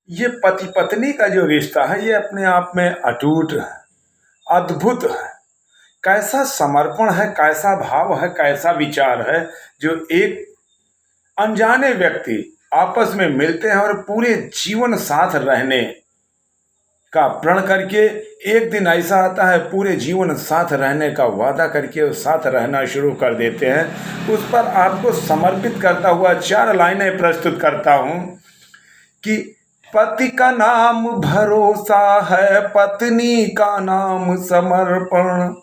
ये पति पत्नी का जो रिश्ता है ये अपने आप में अटूट है, अद्भुत है। कैसा समर्पण है, कैसा भाव है, कैसा विचार है जो एक अनजाने व्यक्ति आपस में मिलते हैं और पूरे जीवन साथ रहने का प्रण करके एक दिन ऐसा आता है पूरे जीवन साथ रहने का वादा करके और साथ रहना शुरू कर देते हैं। उस पर आपको समर्पित करता हुआ 4 लाइनें प्रस्तुत करता हूं कि पति का नाम भरोसा है, पत्नी का नाम समर्पण।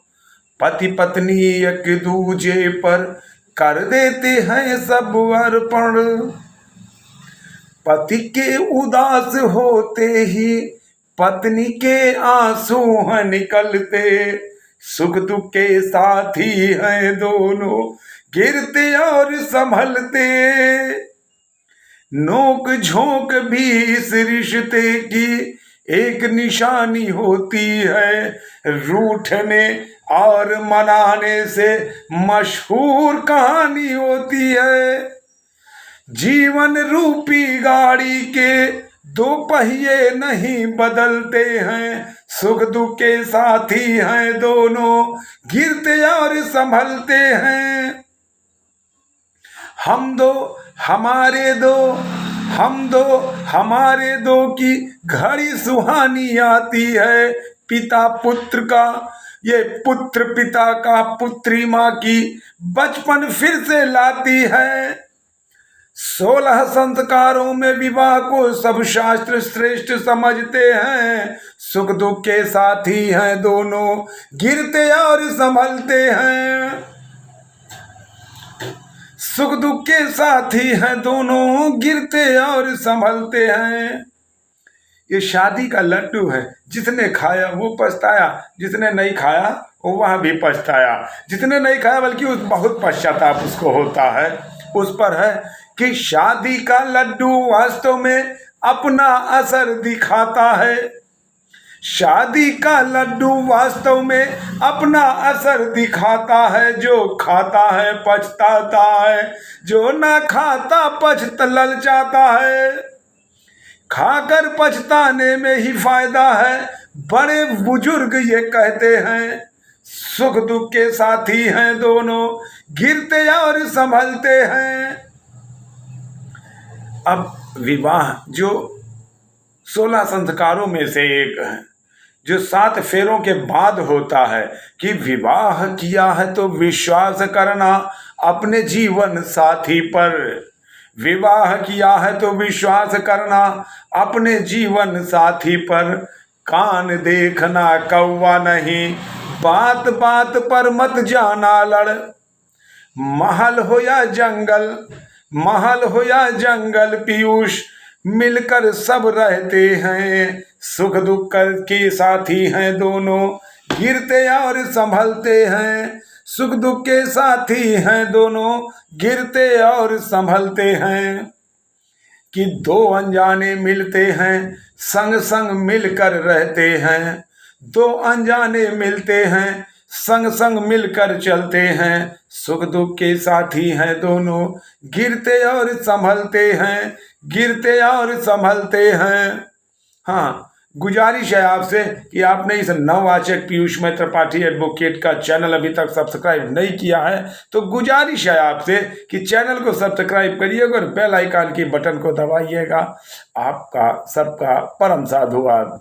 पति पत्नी एक दूजे पर कर देते हैं सब अर्पण। पति के उदास होते ही पत्नी के आंसू हैं निकलते। सुख दुख के साथी हैं दोनों, गिरते और संभलते। नोक झोंक भी इस रिश्ते की एक निशानी होती है। रूठने और मनाने से मशहूर कहानी होती है। जीवन रूपी गाड़ी के 2 पहिए नहीं बदलते हैं। सुख दुख के साथी हैं दोनों, गिरते और संभलते हैं। हम दो हमारे दो, हम दो हमारे दो की घड़ी सुहानी आती है। पिता पुत्र का, ये पुत्र पिता का, पुत्री माँ की बचपन फिर से लाती है। 16 संस्कारों में विवाह को सब शास्त्र श्रेष्ठ समझते हैं। सुख दुख के साथी हैं दोनों, गिरते और संभलते हैं। सुख दुख के साथी हैं दोनों, गिरते और संभलते हैं। ये शादी का लड्डू है, जिसने खाया वो पछताया, जिसने नहीं खाया वो वह भी पछताया। जिसने नहीं खाया बल्कि उस बहुत पश्चाताप उसको होता है। उस पर है कि शादी का लड्डू वास्तव में अपना असर दिखाता है। शादी का लड्डू वास्तव में अपना असर दिखाता है। जो खाता है पछताता है, जो ना खाता ललचाता है। खाकर पछताने में ही फायदा है, बड़े बुजुर्ग ये कहते हैं। सुख दुख के साथी हैं दोनों, गिरते और संभलते हैं। अब विवाह जो 16 संस्कारों में से एक है, जो 7 फेरों के बाद होता है कि विवाह किया है तो विश्वास करना अपने जीवन साथी पर। विवाह किया है तो विश्वास करना अपने जीवन साथी पर। कान देखना कौवा नहीं, बात बात पर मत जाना लड़। महल हो या जंगल, महल हो या जंगल पीयूष, मिलकर सब रहते हैं। सुख दुख के साथी हैं दोनों, गिरते और संभलते हैं। सुख दुख के साथी हैं दोनों, गिरते और संभलते हैं। कि 2 अनजाने मिलते हैं, संग संग मिलकर रहते हैं। 2 अनजाने मिलते हैं, संग संग मिलकर चलते हैं। सुख दुख के साथी हैं दोनों, गिरते और संभलते हैं, गिरते और संभलते हैं। हाँ, गुजारिश है आपसे कि आपने इस नववाचक पीयूष मय त्रिपाठी एडवोकेट का चैनल अभी तक सब्सक्राइब नहीं किया है तो गुजारिश है आपसे कि चैनल को सब्सक्राइब करिएगा और बेल आइकन की बटन को दबाइएगा। आपका सबका परम साधुवाद।